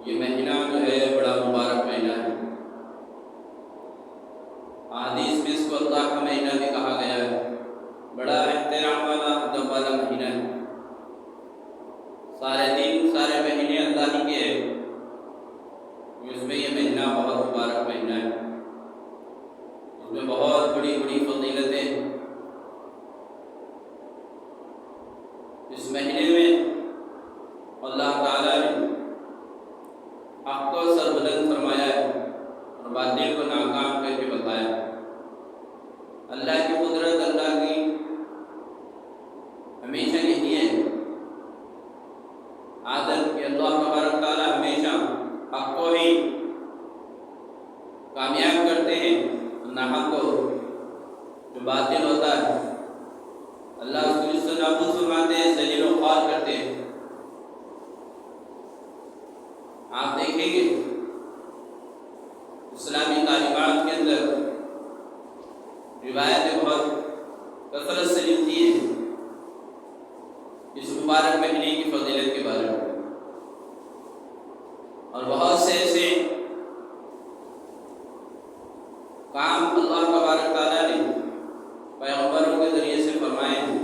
یہ مہینہ جو ہے بڑا مبارک مہینہ ہے۔ حدیث میں اس کو اللہ کا مہینہ بھی کہا گیا ہے، بڑا احترام والا ادب والا مہینہ ہے۔ سارے دن سارے مہینے اللہ ہی کے ہیں، اس میں یہ مہینہ بہت مبارک مہینہ ہے، اس میں بہت بڑی بڑی فضیلتیں ہیں۔ اس مہینے میں اللہ تعالیٰ نے حق کو سربلند فرمایا ہے اور باطل کو ناکام کر کے بتایا۔ اللہ کی قدرت، اللہ کی ہمیشہ یہی ہے عادت کہ اللہ تبارک تعالیٰ ہمیشہ حق کو ہی کامیاب کرتے ہیں، ناحق کو جو باطل ہوتا ہے اللہ اس کو جس سے نابود فرماتے ہیں، ذلیل و خوار کرتے ہیں۔ آپ دیکھیں گے اسلامی تعلیمات کے اندر روایتیں بہت کثرت سے ملتی ہیں اس مبارک مہینے کی فضیلت کے بارے میں، اور بہت سے ایسے کام اللہ تبارک تعالیٰ نے پیغمبروں کے ذریعے سے فرمائے ہیں۔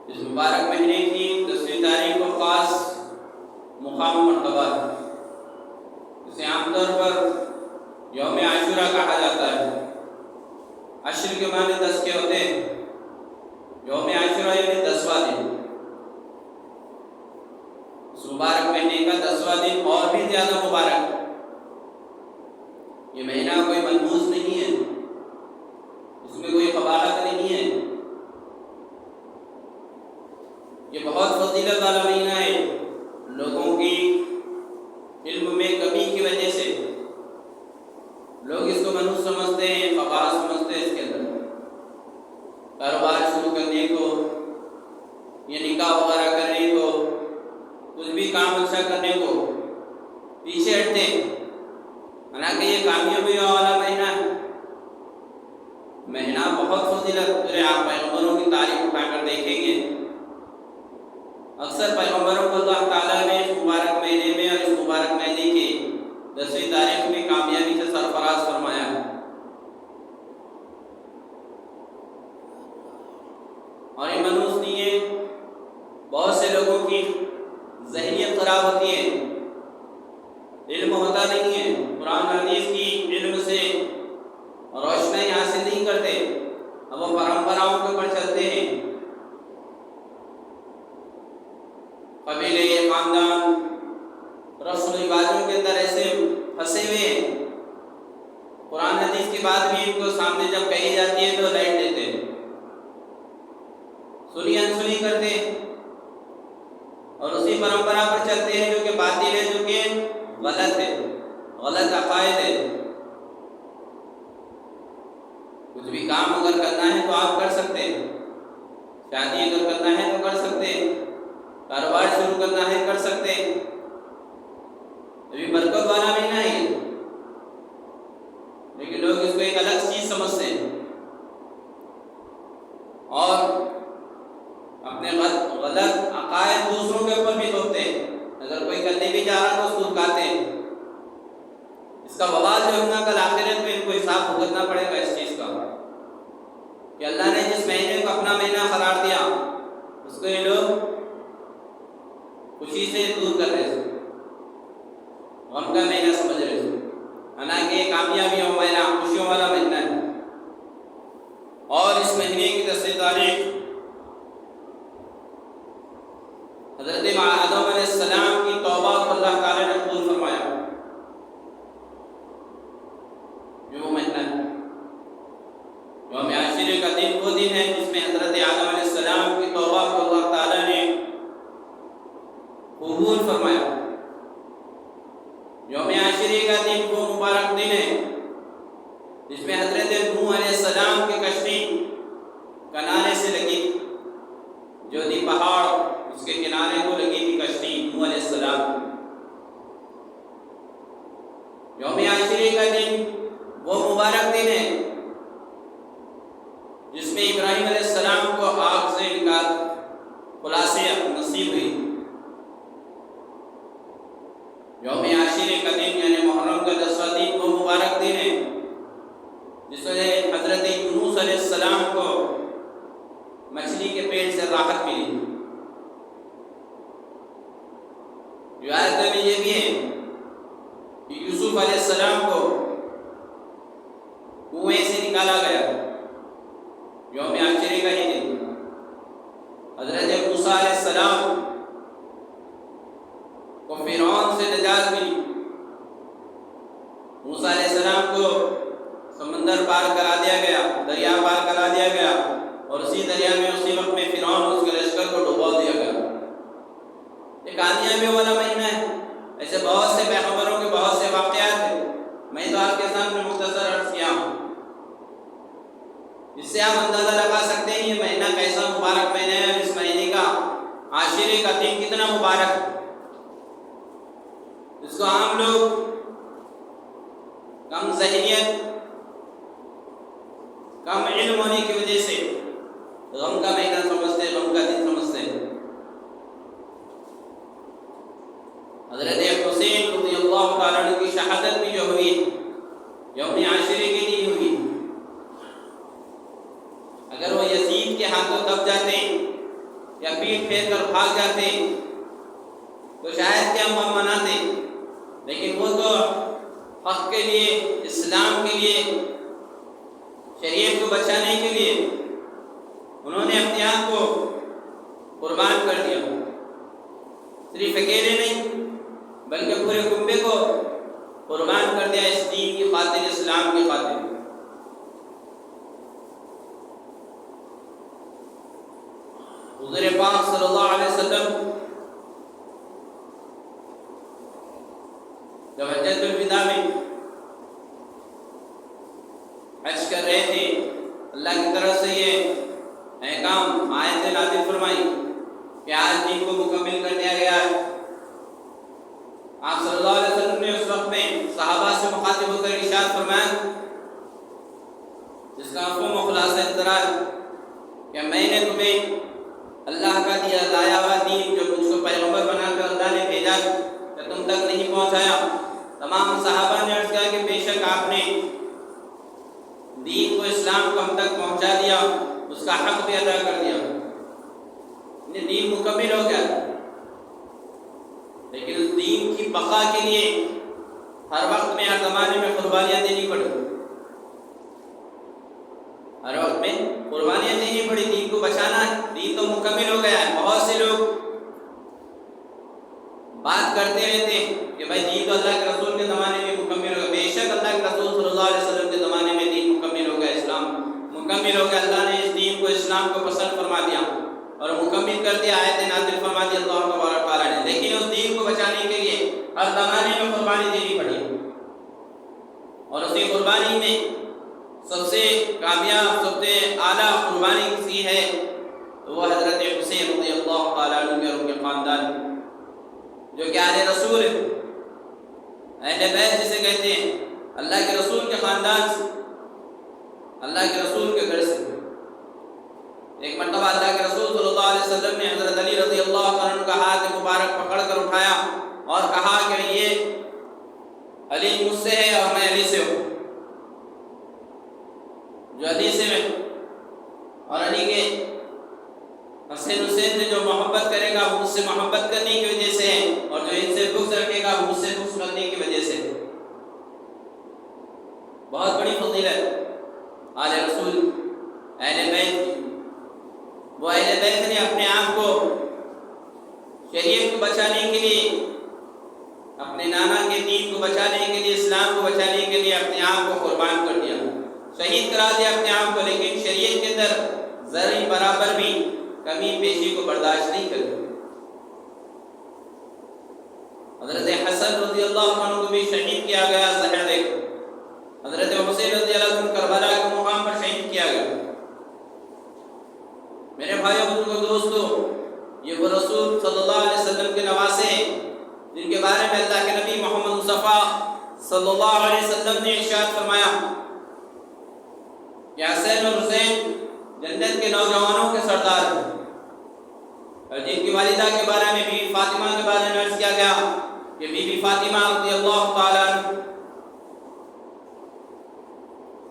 اس مبارک مہینے کی 10ویں تاریخ کو خاص مقام مرتبہ ہے، اسے عام طور پر یوم عاشورہ کہا جاتا ہے۔ عشر کے معنی 10 کے ہوتے ہیں، یوم عاشورہ یعنی 10واں دن۔ اس مبارک مہینے کا 10واں دن اور بھی زیادہ مبارک۔ یہ مہینہ کوئی ملموس نہیں ہے، اس میں کوئی قباحت نہیں ہے، یہ بہت فضیلت والا مہینہ ہے۔ لوگوں کی علم میں کمی کی وجہ سے لوگ اس کو منحوس سمجھتے ہیں، قباحت سمجھتے ہیں۔ اس کے اندر کاروبار شروع کرنے کو، یہ نکاح وغیرہ کرنے کو، کچھ بھی کام اچھا کرنے کو پیچھے ہٹتے ہیں، حالانکہ یہ کامیابی والا مہینہ ہے۔ مہینہ بہت فضیلت ہے۔ آپ پیغمبروں کی تاریخ اٹھا کر دیکھیں گے، اکثر پیغمبروں کو اللہ تعالیٰ نے اس مبارک مہینے میں اور اس مبارک مہینے کی 10ویں تاریخ میں کامیابی سے سرفراز فرمایا۔ اور یہ منحوس نہیں ہے، بہت سے لوگوں کی ذہنیت خراب ہوتی ہے، علم ہوتا نہیں ہے، قرآن حدیث کی علم سے روشنی حاصل نہیں کرتے، اب وہ پرمپراؤں کے اوپر چلتے ہیں، قبیلے، خاندان، رسم و رواجوں کے اندر ایسے پھنسے ہوئے ہیں، قرآن حدیث کی بات بھی ان کو سامنے جب کہی جاتی ہے تو لائٹ دیتے ہیں، سنی انسنی کرتے ہیں اور اسی پرمپرا پر چلتے ہیں جو کہ باطل ہے، جو کہ غلط ہے، غلط عقائد ہے۔ کچھ بھی کام اگر کرنا ہے تو آپ کر سکتے ہیں، شادی اگر کرنا ہے تو کر سکتے ہیں، کاروبار شروع کرنا ہے کر سکتے ہیں، ابھی برکت والا مہینہ ہے، لیکن لوگ اس کو ایک الگ چیز سمجھتے ہیں اور اپنے غلط عقائد دوسروں کے اوپر بھی تھوپتے ہیں۔ اگر کوئی کرنے بھی جا رہا تو اس کو رکاتے ہیں۔ اس کا وبال جو ہوگا کل آخرت میں ان کو حساب بھگتنا پڑے گا اس چیز کا کہ اللہ نے جس مہینے کو اپنا مہینہ قرار دیا اس کو یہ لوگ خوشی سے دور کر رہے تھے، غم کا مہینہ سمجھ رہے تھے، حالانکہ کامیابی ہو مہینہ، خوشیوں والا مہینہ ہے۔ اور اس مہینے کی 10ویں تاریخ حضرت آدم علیہ السلام کی توبہ کو اللہ تعالیٰ نے قبول فرمایا، جو وہ مہینہ ہے۔ یوم عاشورہ کا دن وہ دن ہے جس میں حضرت آدم علیہ السلام کی توبہ کو اللہ تعالیٰ نے قبول فرمایا۔ یوم عاشورہ کا دن وہ مبارک دن ہے جس میں حضرت نوح علیہ السلام کی کشتی کنارے سے لگی، جو دی پہاڑ اس کے کنارے کو لگی تھی کشتی نوح علیہ السلام۔ یوم عاشورہ کا دن وہ مبارک دن ہے جس میں ابراہیم علیہ السلام کو آگ سے نکال خلاصے نصیب ہوئی، یوم عاشورہ کا دن یعنی محرم کا 10واں دن وہ مبارک دن ہے جس میں حضرت یونس علیہ السلام کو مچھلی کے پیٹ سے راحت ملی۔ روایت میں یہ بھی ہے کہ یوسف علیہ السلام کو کنویں سے نکالا گیا یوم عاشورہ کا ہی دن۔ حضرت موسیٰ علیہ السلام کو فرعون سے نجات ملی۔ موسیٰ علیہ السلام کو سمندر پار کرا دیا گیا، دریا پار کرا دیا گیا، اور اسی دریا میں اسی وقت میں فرعون اس کے لشکر کو ڈبو دیا گیا۔ یہ کامیابی والا مہینہ ہے۔ ایسے بہت سے پیغمبروں کے بہت سے واقعات ہیں، میں تو آپ کے سامنے مختصر عرض کیا ہوں۔ اس سے آپ اندازہ لگا سکتے ہیں یہ مہینہ کیسا مبارک مہینہ ہے، اور اس مہینے کا عاشورہ کا دن کتنا مبارک ہے۔ اس کو عام لوگ کم ذہنیت، کم علم ہونے کی وجہ سے غم کا مہینہ سمجھتے ہیں، غم کا دن سمجھتے ہیں۔ حضرت حسین رضی اللہ تعالیٰ عنہ کی شہادت بھی جو ہوئی یوم عاشورہ کے دن ہوئی۔ اگر وہ یزید کے ہاتھوں دب جاتے یا پیٹ پھیر کر بھاگ جاتے تو شاید کہ ہم مناتے، لیکن وہ تو حق کے لیے، اسلام کے لیے، شریعت کو بچانے کے لیے انہوں نے اپنے آپ کو قربان کر دیا۔ صرف اکیلے نہیں بلکہ پورے کنبے کو قربان کر دیا اس دین کی خاطر، اسلام کی خاطر۔ حضور پاک صلی اللہ علیہ وسلم جب حجۃ الوداع میں حج کر رہے تھے، اللہ کی طرف سے یہ احکام آیت نازل فرمائی کہ آج دین کو مکمل کر دیا گیا ہے۔ آپ صلی اللہ علیہ وسلم نے اس وقت میں صحابہ سے مخاطب ہو کر ارشاد فرمایا، جس کا مفہوم و خلاصہ اس طرح ہے کہ میں نے تمہیں اللہ کا دیا لایا ہوا دین جو مجھ کو پیغمبر بنا کر اللہ نے بھیجا کہ تم تک نہیں پہنچایا۔ تمام صحابہ نے عرض کیا کہ بے شک آپ نے دین کو، اسلام کو ہم تک پہنچا دیا، اس کا حق بھی ادا کر دیا، دین مکمل ہو گیا۔ لیکن اس دین کی بقا کے لیے ہر وقت میں، ہر زمانے میں قربانیاں دینی پڑی، ہر وقت میں قربانیاں دینی پڑی۔ دین کو بچانا ہے، دین تو مکمل ہو گیا ہے۔ بہت سے لوگ بات کرتے رہتے ہیں کہ بھائی دین تو اللہ کے رسول کے زمانے میں مکمل ہو گیا۔ بے شک اللہ کے رسول صلی اللہ علیہ وسلم کے زمانے میں دین مکمل ہو گیا، اسلام مکمل ہو گیا۔ اللہ نے اس دین کو، اسلام کو پسند فرما دیا اور مکمل کر دیا، آیت نازل فرما دی اللہ تبارک تعالیٰ نے۔ لیکن اس دین کو بچانے کے لیے ہر زمانے میں قربانی دینی پڑی، اور اسی قربانی میں سب سے کامیاب، سب سے اعلیٰ قربانی کسی ہے تو وہ حضرت حسین رضی اللہ تعالیٰ عنہ کے اور ان کے خاندان، جو کہ آل رسول ہے، اہل بیت جسے کہتے ہیں، اللہ کے رسول کے خاندان سے، اللہ کے رسول کے گھر سے۔ ایک مرتبہ اللہ کے رسول صلی اللہ علیہ وسلم نے حضرت علی رضی اللہ عنہ کا ہاتھ مبارک پکڑ کر اٹھایا اور کہا کہ یہ علی مجھ سے ہے اور میں علی سے ہوں، جو علی سے میں، اور علی کے حسین حسین سے جو محبت کرے گا وہ مجھ سے محبت کرنے کی وجہ سے ہے، اور جو ان سے بغض رکھے گا وہ مجھ سے بغض رکھنے کی وجہ سے۔ بہت بڑی فضیلت آل رسول، اہل بیت کی۔ وہ اہل بیت نے اپنے آپ کو شریعت کو بچانے کے لیے، اپنے نانا کے دین کو بچانے کے لیے، اسلام کو بچانے کے لیے اپنے آپ کو قربان کر دیا، شہید کرا دیا اپنے آپ کو، لیکن شریعت کے اندر ذرے برابر بھی کمی پیشی کو برداشت نہیں کرتے۔ حضرت حسن رضی اللہ عنہ کو بھی شہید کیا گیا زہر دے کر، حضرت حسین رضی اللہ عنہ کربلا کے مقام پر شہید کیا گیا۔ میرے بھائیو بزرگوں دوستو، یہ وہ رسول صلی اللہ علیہ وسلم کے نواسے ہیں جن کے بارے میں اللہ کے نبی محمد مصطفیٰ صلی اللہ علیہ وسلم نے ارشاد فرمایا کہ حسین اور حسین جنت کے نوجوانوں کے سردار ہیں، اور جن کی والدہ کے بارے میں بھی، فاطمہ کے بارے میں عرض کیا گیا کہ بی بی فاطمہ رضی اللہ تعالیٰ عنہ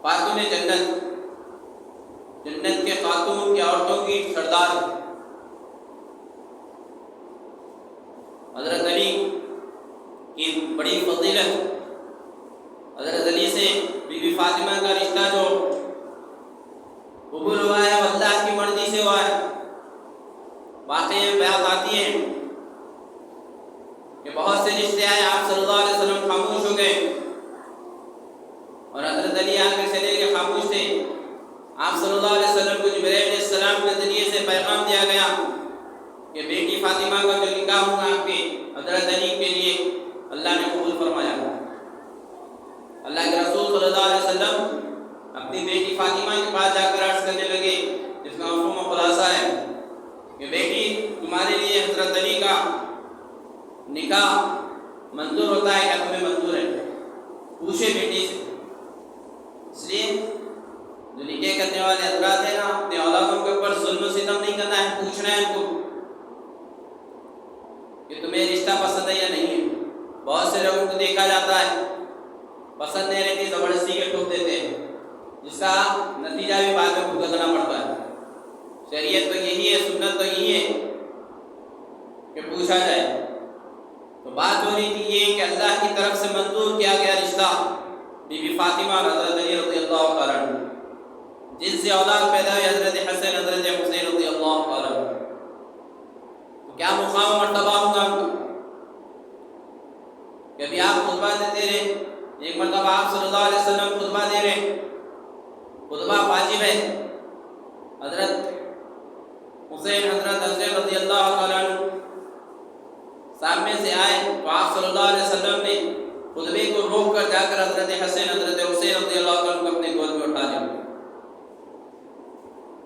خاتون جنت، جنت کے خاتون کی عورتوں کی سردار حضرت علی کی بڑی فضیلت، حضرت علی سے بی بی فاطمہ کا رشتہ جو قبول ہوا ہے وہ اللہ کی مرضی سے ہوا ہے۔ واقعی بیات آتی ہے کہ بہت سے رشتے آئے، آپ صلی اللہ علیہ وسلم خاموش ہو گئے اور حضرت علی آ کے چلے گئے، خاموش تھے۔ آپ صلی اللہ علیہ وسلم کو جبرائیل علیہ السلام کے ذریعے سے پیغام دیا گیا کہ بیٹی فاطمہ کا جو نکاح ہوا آپ کے حضرت علی کے لیے اللہ نے قبول فرمایا۔ اللہ کے رسول صلی اللہ علیہ وسلم اپنی بیٹی فاطمہ کے پاس جا کر عرض کرنے لگے، جس کا مفہوم و خلاصہ ہے کہ بیٹی تمہارے لیے حضرت علی کا نکاح منظور ہوتا ہے کیا تمہیں منظور ہے؟ پوچھے بیٹی سے۔ اس لیے جو نکاح کرنے والے حضرات ہیں نا، اپنے اولادوں کے اوپر ظلم و ستم نہیں کرنا ہے، پوچھنا ہے ان کو کہ تمہیں رشتہ پسند ہے یا نہیں ہے۔ بہت سے لوگوں کو دیکھا جاتا ہے پسند نہیں رہتی زبردستی کے ٹوک دیتے ہیں، جس کا نتیجہ بھی بعد میں بھگتنا پڑتا ہے۔ شریعت تو یہی ہے، سنت تو یہی ہے کہ پوچھا جائے۔ تو بات ہو رہی تھی یہ کہ اللہ کی طرف سے منظور کیا گیا رشتہ بی بی فاطمہ اور حضرت علی رضی اللہ تعالیٰ عنہ، جن سے اولاد پیدا ہوئی حضرت حسن حضرت حسین رضی اللہ تعالیٰ عنہ۔ تو کیا مقام و مرتبہ ہوگا ان کا؟ کبھی آپ خطبہ دیتے رہے، ایک مرتبہ آپ صلی اللہ علیہ وسلم خطبہ دے رہے، خطبہ واجب ہے، حضرت حسین حضرت حسین رضی اللہ تعالیٰ عنہ سامنے سے آئے تو آپ صلی اللہ علیہ وسلم نے خطبے کو روک کر جا کر حضرت حسین حضرت حسین رضی اللہ تعالیٰ عنہ کو اپنے گود میں اٹھا لیا۔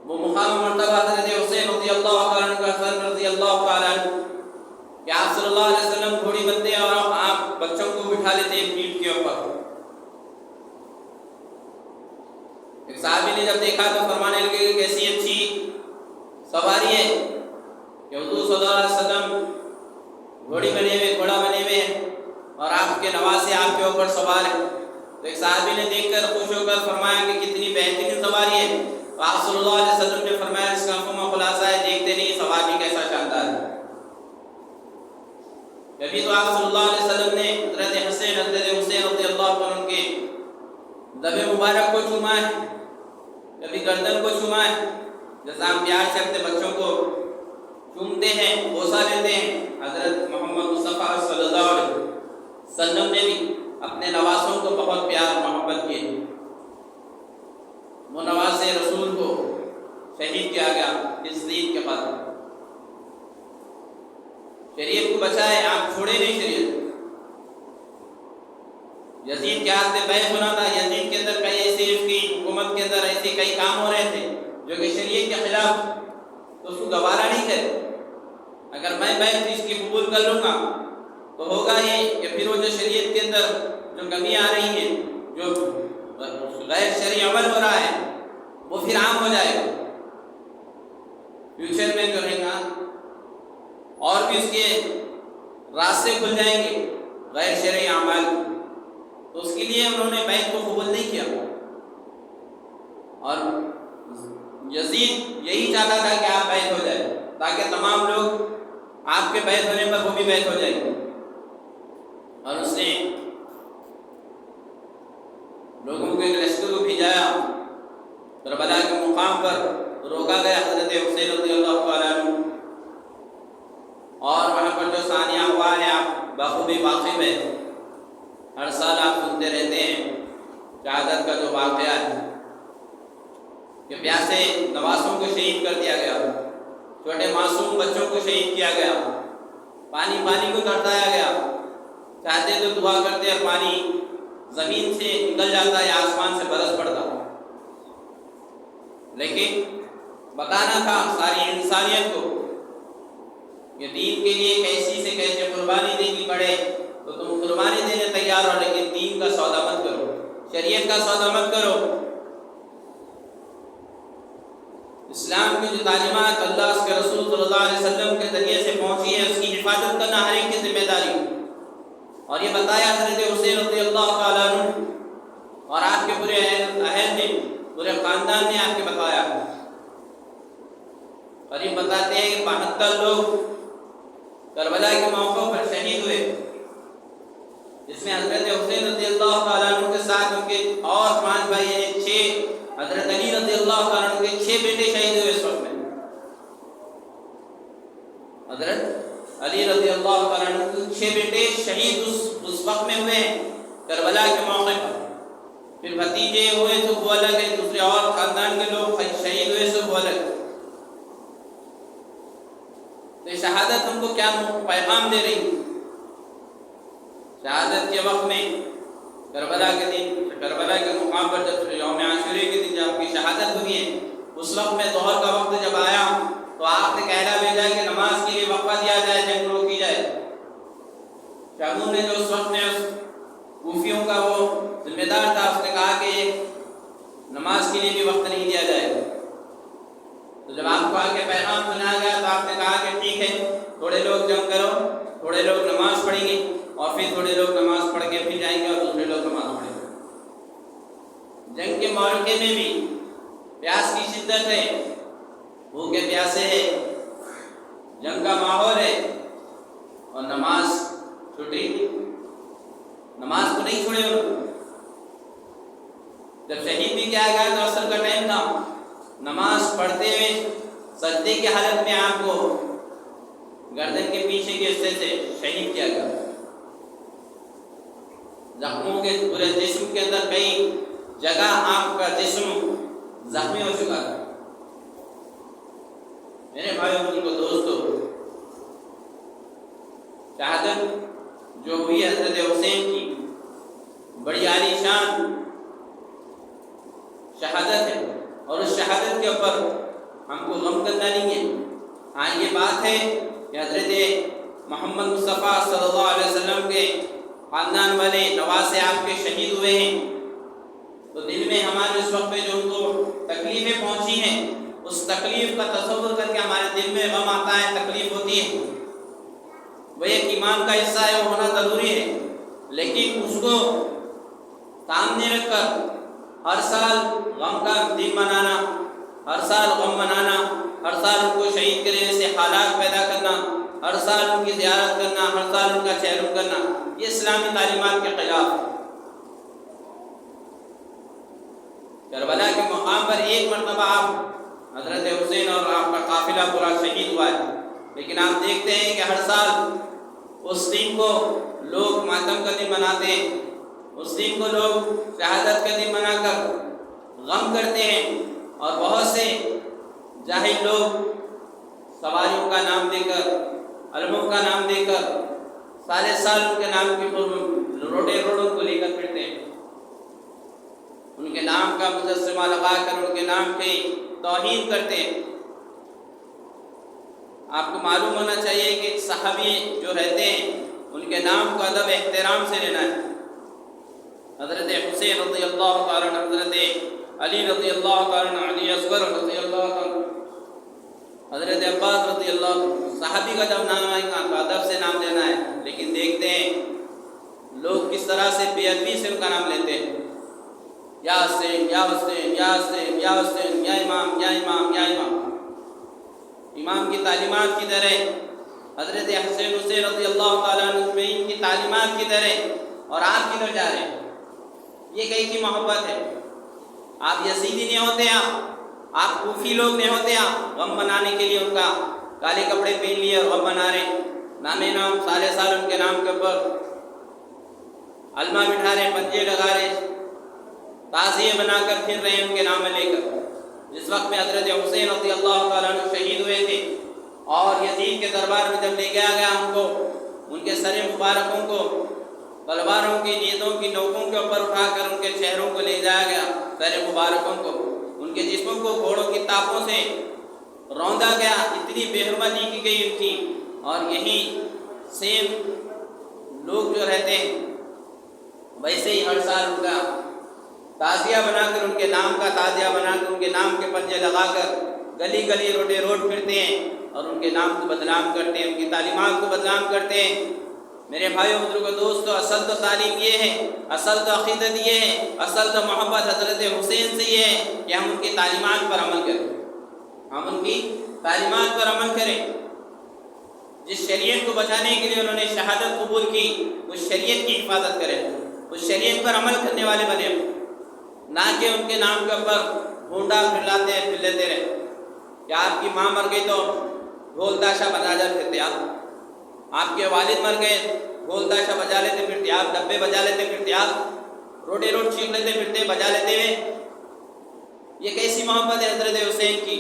وہ مقام مرتبہ حضرت حسین رضی اللہ تعالیٰ عنہ کا حسن رضی اللہ تعالیٰ عنہ کہ آپ صلی اللہ علیہ وسلم گھوڑی بنتے اور آپ بچوں کو بٹھا لیتے ہیں پیٹھ کے اوپر۔ ایک صحابی نے جب دیکھا تو فرمانے لگے کہ کیسی اچھی سواری ہے کہ حضور صلی اللہ علیہ وسلم گھوڑی بنے ہوئے، گھوڑا بنے ہوئے ہیں اور آپ کے نواسے آپ کے اوپر سوار ہیں۔ تو ایک صحابی نے دیکھ کر خوش ہو کر فرمایا کہ کتنی بہترین سواری ہے۔ تو آپ صلی اللہ علیہ وسلم نے فرمایا اس کا مفہوم و خلاصہ ہے، دیکھتے نہیں سواری کیسا شاندار ہے۔ کبھی تو آپ صلی اللہ علیہ وسلم نے حضرت حسین حضرت حسین رضی اللہ عنہ کے لب مبارک کو چوما ہے، کبھی گردن کو چوما ہے، جیسا ہم پیار سے اپنے بچوں کو چومتے ہیں، بوسہ لیتے ہیں۔ حضرت محمد مصطفیٰ صلی اللہ علیہ وسلم نے بھی اپنے نواسوں کو بہت پیار اور محبت کیے۔ وہ نواسے رسول کو شہید کیا گیا اس دین کے بعد۔ شریعت کو بچائے، آپ چھوڑے نہیں شریعت۔ یزید کے ہاتھ میں بیعت ہونا تھا، یزید کے اندر کئی ایسی اس کی حکومت کے اندر ایسے کئی کام ہو رہے تھے جو کہ شریعت کے خلاف، تو اس کو گوارا نہیں کرے۔ اگر میں بیعت اس کی قبول کر لوں گا تو ہوگا یہ کہ پھر وہ جو شریعت کے اندر جو کمیاں آ رہی ہیں، جو غیر شرعی عمل ہو رہا ہے، وہ پھر عام ہو جائے گا۔ فیوچر میں جو ہے نا اور بھی اس کے راستے کھل جائیں گے غیر شرعی اعمال، تو اس کے لیے انہوں نے بیعت کو قبول نہیں کیا۔ اور یزید یہی چاہتا تھا کہ آپ بیعت ہو جائے تاکہ تمام لوگ آپ کے بیعت ہونے پر وہ بھی بیعت ہو جائیں گے۔ اور اس نے لوگوں کو ایک لشکر کو بھیجایا، کربلا کے مقام پر روکا گیا حضرت حسین رضی اللہ تعالیٰ عنہ، اور وہاں پر جو ثانیہ احوال ہیں آپ بخوبی واقف ہے، ہر سال آپ سنتے رہتے ہیں شہادت کا جو واقعہ ہے کہ پیاسے نواسوں کو شہید کر دیا گیا، چھوٹے معصوم بچوں کو شہید کیا گیا، پانی کو تڑپایا گیا، چاہتے تو دعا کرتے اور پانی زمین سے نکل جاتا یا آسمان سے برس پڑتا، لیکن بتانا تھا ساری انسانیت کو کہ دین کے لیے کیسی سے کیسے قربانی دینی پڑے تو تم قربانی دینے تیار ہو، لیکن دین کا سودا مت کرو، شریعت کا سودا مت کرو۔ اسلام کی جو تعلیمات اللہ اس کے رسول صلی اللہ علیہ وسلم کے ذریعے سے پہنچی ہے، اس کی حفاظت کرنا ہر ایک کی ذمہ داری۔ اور یہ بتایا حضرت حسین رضی اللہ تعالیٰ عنہ اور آپ کے پورے اہل نے، پورے خاندان نے آپ کے بتایا. اور یہ بتاتے ہیں کہ 72 لوگ کربلا کے موقع پر شہید ہوئے، جس میں حضرت حسین رضی اللہ تعالیٰ عنہ کے ساتھ ان کے اور 5 بھائی ہیں، 6 حضرت علی رضی اللہ تعالیٰ عنہ کے 6 بیٹے شہید ہوئے. اس وقت میں حضرت علی رضی اللہ تعالیٰ عنہ کے 6 بیٹے شہید اس وقت میں ہوئے ہیں کربلا کے موقع پر. پھر بھتیجے ہوئے تو وہ الگ ہے، دوسرے اور خاندان کے لوگ شہید ہوئے تو وہ الگ. تو شہادت ہم کو کیا پیغام دے رہی؟ شہادت کے وقت میں کربلا کے دن، کربلا کے مقام پر جب یوم عاشورے کے دن جب آپ کی شہادت ہوئی ہے، اس وقت میں ظہر کا وقت جب آیا تو آپ نے کہنا بھیجا کہ نماز کے لیے وقفہ دیا جائے، جنگ روکی جائے. شاہدون نے جو اس وقت میں کوفیوں کا وہ ذمہ دار تھا، اس نے کہا کہ نماز کے لیے بھی وقت نہیں دیا جائے گا. تو جب آپ کو آگے پیغام سنایا گیا تو آپ نے کہا کہ ٹھیک ہے، تھوڑے لوگ جنگ کرو، تھوڑے لوگ نماز پڑھیں گے، اور پھر تھوڑے لوگ نماز پڑھ کے پھر جائیں گے اور دوسرے لوگ نماز پڑھیں گے. جنگ کے معرکے میں بھی پیاس کی شدت ہے، بھوکے پیاسے ہے، جنگ کا ماحول ہے، اور نماز چھوٹی، نماز کو نہیں چھوڑے. جب شہید بھی کیا گیا تو عصر کا ٹائم تھا، نماز پڑھتے ہوئے سجدے کی حالت میں آپ کو گردن کے پیچھے کے حصے سے شہید کیا گیا. زخموں کے پورے جسم کے اندر کئی جگہ آپ کا جسم زخمی ہو چکا تھا. میرے بھائیوں کو دوستو، شہادت جو ہوئی حضرت حسین کی بڑی عالی شان شہادت ہے، اور اس شہادت کے اوپر ہم کو غم کرنا نہیں ہے. ہاں یہ بات ہے کہ حضرت محمد مصطفیٰ صلی اللہ علیہ وسلم کے خاندان والے نواسے آپ کے شہید ہوئے ہیں، تو دل میں ہمارے اس وقت میں جو ان کو تکلیفیں پہنچی ہیں، اس تکلیف کا تصور کر کے ہمارے دل میں غم آتا ہے، تکلیف ہوتی ہے. وہ ایک ایمان کا حصہ ہے، وہ ہونا ضروری ہے، لیکن اس کو سامنے رکھ کر ہر سال غم کا دن منانا، ہر سال غم منانا، ہر سال ان کو شہید کرنے سے حالات پیدا کرنا، ہر سال ان کی زیارت کرنا، ہر سال ان کا چہرم کرنا، یہ اسلامی تعلیمات کے خلاف ہے. کربلا کے مقام پر ایک مرتبہ آپ حضرت حسین اور آپ کا قافلہ پورا شہید ہوا ہے، لیکن آپ دیکھتے ہیں کہ ہر سال اس دن کو لوگ ماتم کا دن مناتے ہیں، اس دن کو لوگ شہادت کا دن منا کر غم کرتے ہیں، اور بہت سے جاہل لوگ سواریوں کا نام دے کر، علموں کا نام دے کر سارے سال ان کے نام کی روڈے روڈوں کو لے کر پھرتے ہیں، ان کے نام کا مجسمہ لگا کر ان کے نام کی توہین کرتے ہیں. آپ کو معلوم ہونا چاہیے کہ صحابی جو رہتے ہیں ان کے نام کو ادب احترام سے لینا ہے. حضرت حسین رضی اللہ تعالیٰ عنہ، حضرت علی رضی اللہ تعالیٰ عنہ، علی اصغر رضی اللہ تعالیٰ عنہ، حضرت عباس رضی اللہ عنہ، صحابی کا جب نام آئے گا تو ادب سے نام لینا ہے. لیکن دیکھتے ہیں لوگ کس طرح سے بے ادبی سے ان کا نام لیتے ہیں، یا حسین یا حسین یا حسین یا حسین، یا امام یا امام یا امام. امام کی تعلیمات کی طرح حضرت حسین رضی اللہ تعالیٰ عنہ میں ان کی تعلیمات کی طرح، اور آپ کدھر جا رہے ہیں؟ یہ کہیں کی محبت ہے. آپ یزیدی نہیں ہوتے، آپ کوفی لوگ نہیں ہوتے، آپ غم منانے کے لیے ان کا کالے کپڑے پہن لیے اور غم منا رہے، نام سالے سال ان کے نام کے اوپر علمہ بٹھا رہے، پنجے لگا رہے، تعزیے بنا کر پھر رہے ان کے نام لے کر. جس وقت میں حضرت حسین رضی اللہ تعالیٰ عنہ شہید ہوئے تھے اور یزید کے دربار میں جب لے گیا ان کو، ان کے سر مبارکوں کو تلواروں کی نیزوں کی نوکوں کے اوپر اٹھا کر ان کے چہروں کو لے جایا گیا، سر مبارکوں کو، ان کے جسموں کو گھوڑوں کی ٹاپوں سے روندا گیا، اتنی بے حرمتی کی گئی ان کی. اور یہی سیم لوگ جو رہتے ہیں ویسے ہی ہر سال ان کا تعزیہ بنا کر، ان کے نام کا تعزیہ بنا کر، ان کے نام کے پنجے لگا کر گلی گلی روڈے روڈ پھرتے ہیں اور ان کے نام کو بدنام کرتے ہیں، ان کی تعلیمات کو بدنام کرتے ہیں. میرے بھائیوں بزرگوں دوستو، اصل تو تعلیم یہ ہے، اصل تو عقیدت یہ ہے، اصل تو محبت حضرت حسین سے یہ ہے کہ ہم ان کی تعلیمات پر عمل کریں، ہم ان کی تعلیمات پر عمل کریں۔ جس شریعت کو بچانے کے لیے انہوں نے شہادت قبول کی، اس شریعت کی حفاظت کریں، اس شریعت پر عمل کرنے والے بنے، نہ کہ ان کے نام کے اوپر ڈھونڈا پھر لیتے رہے کہ آپ کی ماں مر گئی تو ڈھول تاشا بجا پھرتے آپ کے والد مر گئے ڈھول تاشا بجا لیتے پھرتے آپ، ڈبے بجا لیتے پھرتے آپ، روڈے روڈ چیخ لیتے پھرتے بجا لیتے ہوئے۔ یہ کیسی محبت ہے حضرت حسین کی؟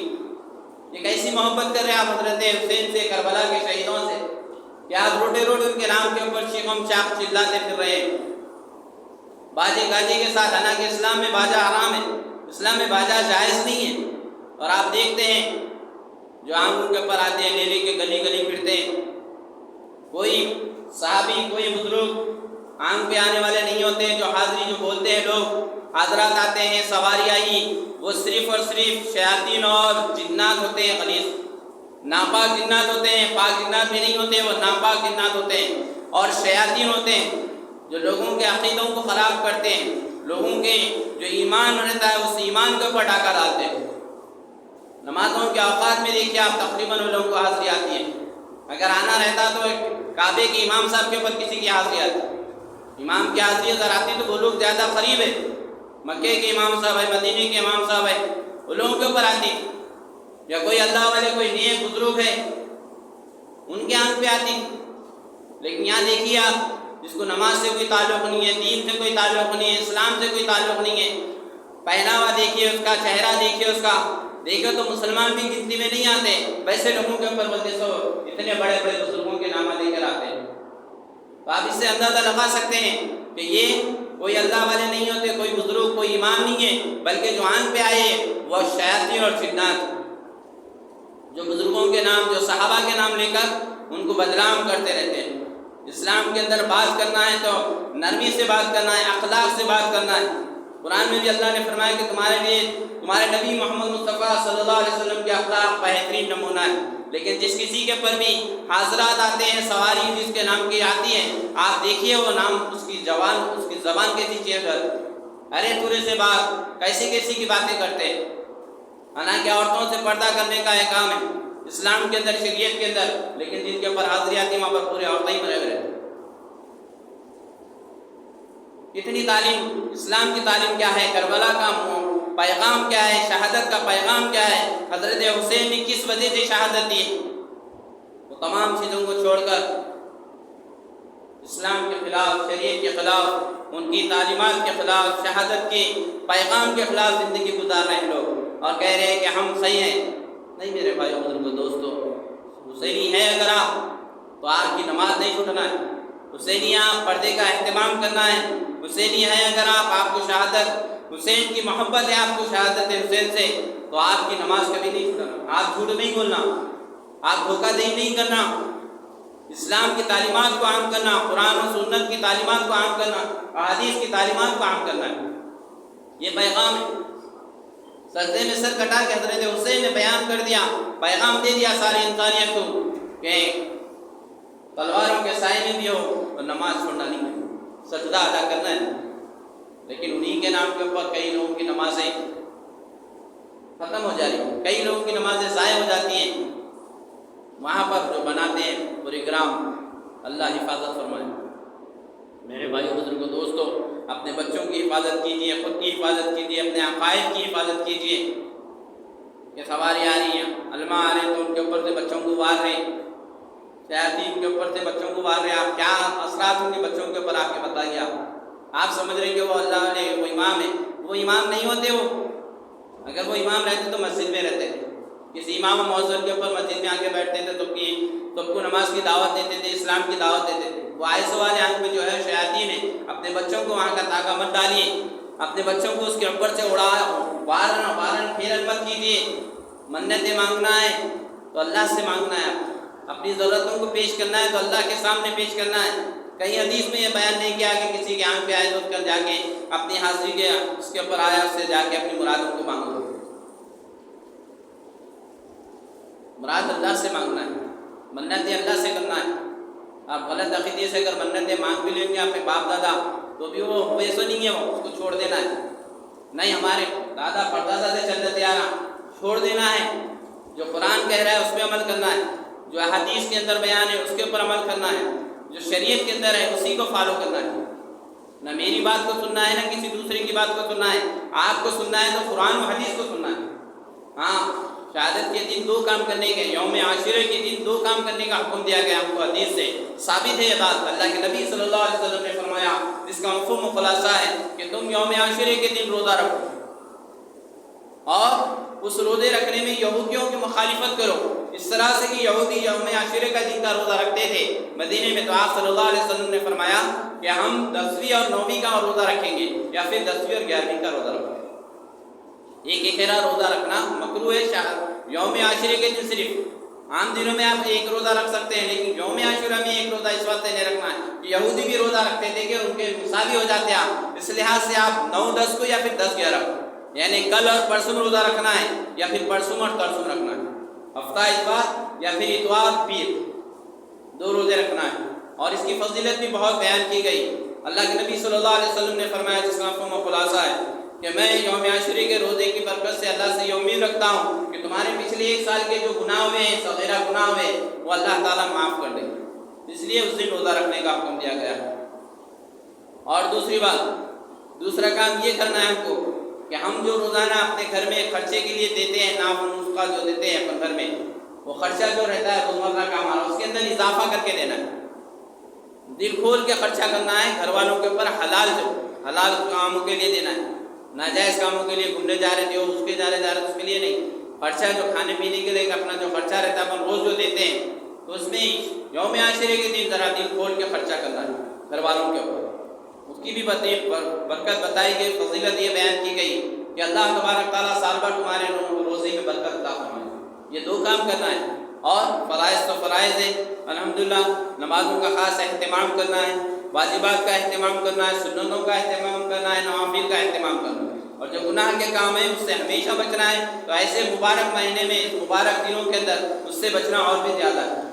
یہ کیسی محبت کر رہے ہیں آپ حضرت حسین سے، کربلا کے شہیدوں سے، کہ آپ روڈے روڈ ان کے نام کے اوپر چیخم چاق چلاتے پھر رہے ہیں؟ باجے گاجے کے ساتھ، حالانکہ اسلام میں باجا حرام ہے، اسلام میں باجا جائز نہیں ہے، اور آپ دیکھتے ہیں جو عام ان کے اوپر آتے ہیں، لے لے کے گلی گلی پھرتے ہیں۔ کوئی صحابی، کوئی بزرگ آنکھ پہ آنے والے نہیں ہوتے ہیں، جو حاضری جو بولتے ہیں لوگ، حضرات آتے ہیں، سواری آئی، وہ صرف اور صرف شیاطین اور جنات ہوتے ہیں، غلیظ ناپاک جنات ہوتے ہیں، پاک جنات بھی نہیں ہوتے، وہ ناپاک جنات ہوتے ہیں، اور شیاطین ہوتے ہیں جو لوگوں کے عقیدوں کو خراب کرتے ہیں، لوگوں کے جو ایمان رہتا ہے اس ایمان کے اوپر ڈاکہ ڈالتے ہیں۔ نمازوں کے اوقات میں دیکھیے آپ تقریباً وہ لوگوں کو حاضری آتی ہے، اگر آنا رہتا تو کعبے کے امام صاحب کے اوپر کسی کی حاضری آتی، امام کی حاضری اگر آتی تو وہ لوگ زیادہ قریب ہے، مکے کے امام صاحب ہے، مدینے کے امام صاحب ہے، وہ لوگوں کے اوپر آتی، یا کوئی اللہ والے کوئی نیک بزرگ ہے ان کے آنکھ پہ آتی۔ لیکن یہاں دیکھیے آپ، جس کو نماز سے کوئی تعلق نہیں ہے، دین سے کوئی تعلق نہیں ہے، اسلام سے کوئی تعلق نہیں ہے، پہناوا دیکھیے اس کا، چہرہ دیکھیے اس کا، دیکھو تو مسلمان بھی گنتی میں نہیں آتے، ویسے لوگوں کے اوپر بولتے سو اتنے بڑے بڑے بزرگوں کے نام لے کر آتے ہیں۔ تو آپ اس سے اندازہ لگا سکتے ہیں کہ یہ کوئی اللہ والے نہیں ہوتے، کوئی بزرگ، کوئی امام نہیں ہے، بلکہ جو آنکھ پہ آئے وہ شیاطین اور جنات، جو بزرگوں کے نام، جو صحابہ کے نام لے کر ان کو بدنام کرتے رہتے ہیں۔ اسلام کے اندر بات کرنا ہے تو نرمی سے بات کرنا ہے، اخلاق سے بات کرنا ہے۔ قرآن میں بھی اللہ نے فرمایا کہ تمہارے لیے تمہارے نبی محمد مصطفیٰ صلی اللہ علیہ وسلم کے اخلاق بہترین نمونہ ہے، لیکن جس کسی کے پر بھی حاضرات آتے ہیں، سواری جس کے نام کی آتی ہے، آپ دیکھیے وہ نام، اس کی زبان کیسی چینج کرتی، ارے پورے سے بات کیسی کی باتیں کرتے ہیں، حالانکہ عورتوں سے پردہ کرنے کا ایک کام ہے اسلام کے اندر، شریعت کے اندر، لیکن جن کے اوپر حاضری آتی ہے وہاں پر پورے عورتیں ہی بنے ہوئے رہتے ہیں۔ کتنی تعلیم، اسلام کی تعلیم کیا ہے، کربلا کا پیغام کیا ہے، شہادت کا پیغام کیا ہے، حضرت حسین نے کس وجہ سے شہادت دی، وہ تمام چیزوں کو چھوڑ کر اسلام کے خلاف، شریعت کے خلاف، ان کی تعلیمات کے خلاف، شہادت کے پیغام کے خلاف زندگی گزار رہے ہیں لوگ، اور کہہ رہے ہیں کہ ہم صحیح ہیں۔ نہیں میرے بھائیوں بزرگوں دوستو، حسینی ہے اگر آپ تو آپ کی نماز نہیں چھوٹنا ہے، حسینی آپ پردے کا اہتمام کرنا ہے، حسینی ہے اگر آپ کو شہادت حسین کی محبت ہے، آپ کو شہادت حسین سے، تو آپ کی نماز کبھی نہیں چھوٹنا، آپ جھوٹ نہیں بولنا، آپ دھوکہ دہی نہیں کرنا، اسلام کی تعلیمات کو عام کرنا، قرآن و سنت کی تعلیمات کو عام کرنا، احادیث کی تعلیمات کو عام کرنا ہے، یہ پیغام ہے۔ سجدے میں سر کٹا کے حضرت حسین نے بیان کر دیا، پیغام دے دیا ساری انسانیت کو کہ تلواروں کے سائے میں بھی ہو اور نماز چھوڑنا نہیں ہے، سجدہ ادا کرنا ہے۔ لیکن انہی کے نام کے اوپر کئی لوگوں کی نمازیں ختم ہو جا رہی ہیں، کئی لوگوں کی نمازیں ضائع ہو جاتی ہیں، وہاں پر جو بناتے ہیں پروگرام، اللہ حفاظت فرمائے۔ میرے بھائیو بزرگوں دوستو، اپنے بچوں کی حفاظت کیجیے، خود کی حفاظت کیجیے، اپنے عقائد کی حفاظت کیجیے۔ کہ سواری آ رہی ہیں، علماء آ رہے ہیں تو ان کے اوپر سے بچوں کو وار رہے ہیں، شیاطین کے اوپر سے بچوں کو وار رہے ہیں، آپ کیا اثرات ہوں گے بچوں کے اوپر آپ کے بتائیے۔ آپ سمجھ رہے ہیں کہ وہ اللہ والے، وہ امام ہے، وہ امام نہیں ہوتے، وہ اگر وہ امام رہتے تو مسجد میں رہتے تھے، کسی امام و مؤذن کے اوپر مسجد میں آ کے بیٹھتے تھے، سب کو نماز کی دعوت دیتے تھے، اسلام کی دعوت دیتے تھے۔ وہ آئے والے آنکھ میں جو ہے شیاطین ہے، اپنے بچوں کو وہاں کا طاقہ مت ڈالیے، اپنے بچوں کو اس کے اوپر سے وارن پھیرن مت کیجیے۔ منتیں مانگنا ہے تو اللہ سے مانگنا ہے، اپنی ضرورتوں کو پیش کرنا ہے تو اللہ کے سامنے پیش کرنا ہے۔ کہیں حدیث میں یہ بیان نہیں کیا کہ کسی کے آنکھ پہ آئے تو کر جا کے اپنی حاضری کے اس کے اوپر آیا اس سے جا کے اپنی مرادوں کو مانگو۔ مراد اللہ سے مانگنا ہے، منتیں اللہ سے کرنا ہے، آپ غلط عقیدے سے اگر منتیں مانگ بھی لیں گے اپنے باپ دادا تو بھی وہ ویسے نہیں ہے، وہ اس کو چھوڑ دینا ہے. نہیں، ہمارے دادا پردادا سے چلتے آ رہا، چھوڑ دینا ہے. جو قرآن کہہ رہا ہے اس پہ عمل کرنا ہے، جو احادیث کے اندر بیان ہے اس کے اوپر عمل کرنا ہے، جو شریعت کے اندر ہے اسی کو فالو کرنا ہے. نہ میری بات کو سننا ہے نہ کسی دوسرے کی بات کو سننا ہے. آپ کو سننا ہے تو قرآن و حدیث کو سننا ہے. ہاں، شہادت کے دن 2 کام کرنے کے، یوم عاشورہ کے دن 2 کام کرنے کا حکم دیا گیا ہم کو. حدیث سے ثابت ہے یہ بات. اللہ کے نبی صلی اللہ علیہ وسلم نے فرمایا، جس کا مفہوم و خلاصہ ہے کہ تم یوم عاشورہ کے دن روزہ رکھو اور اس روزے رکھنے میں یہودیوں کی مخالفت کرو. اس طرح سے کہ یہودی یوم عاشورہ کا دن کا روزہ رکھتے تھے مدینے میں، تو آپ صلی اللہ علیہ وسلم نے فرمایا کہ ہم 10ویں اور 9ویں کا روزہ رکھیں گے یا پھر 10ویں اور 11ویں کا روزہ رکھیں گے. ایک ایکھیرا روزہ رکھنا مکروہ ہے یوم عاشورہ کے دن. صرف عام دنوں میں آپ ایک روزہ رکھ سکتے ہیں، لیکن یوم عاشورہ میں ایک روزہ اس واسطے نہیں رکھنا ہے کہ یہودی بھی روزہ رکھتے تھے کہ ان کے مساوی ہو جاتے آپ. اس لحاظ سے آپ 9-10 کو یا پھر 10-11 کو، یعنی کل اور پرسوں روزہ رکھنا ہے یا پھر پرسوں اور ترسوں رکھنا ہے. ہفتہ اتوار یا پھر اتوار پیر 2 روزے رکھنا ہے. اور اس کی فضیلت بھی بہت بیان کی گئی. اللہ کے نبی صلی اللہ علیہ وسلم نے فرمایا، جس کا مفہوم و خلاصہ ہے کہ میں یوم عاشورہ کے روزے کی برکت سے اللہ سے یہ امید رکھتا ہوں کہ تمہارے پچھلے 1 سال کے جو گناہ ہوئے ہیں، صغیرہ گناہ ہوئے، وہ اللہ تعالیٰ معاف کر دے. اس لیے اس دن روزہ رکھنے کا حکم دیا گیا ہے. اور دوسری بات، دوسرا کام یہ کرنا ہے ہم کو کہ ہم جو روزانہ اپنے گھر میں خرچے کے لیے دیتے ہیں، نام و نسخہ جو دیتے ہیں اپنے گھر میں، وہ خرچہ جو رہتا ہے روزمرہ کا ہمارا، اس کے اندر اضافہ کر کے دینا ہے. دل کھول کے خرچہ کرنا ہے گھر والوں کے اوپر. حلال کاموں کے لیے دینا ہے. ناجائز کاموں کے لیے گھومنے جا رہے تھے اس کے جا رہے اس کے لیے نہیں. خرچہ جو کھانے پینے کے لیے اپنا جو خرچہ رہتا ہے اپن روز جو دیتے ہیں، تو اس میں یوم عاشورہ کے دن ذرا دل کھول کے خرچہ کرنا ہے گھر والوں کے اوپر. اس کی بھی برکت بتائی گئی، فضیلت یہ بیان کی گئی کہ اللہ تبارک تعالیٰ سال بھر تمہارے روزے میں برکت عطا فرمائے. یہ 2 کام کرنا ہے. اور فرائض تو فرائض ہے الحمدللہ. نمازوں کا خاص اہتمام کرنا ہے، واجبات کا اہتمام کرنا ہے، سنتوں کا اہتمام کرنا ہے، نوافل کا اہتمام کرنا ہے. اور جو گناہ کے کام ہیں اس سے ہمیشہ بچنا ہے. تو ایسے مبارک مہینے میں، مبارک دنوں کے اندر اس سے بچنا اور بھی زیادہ ہے.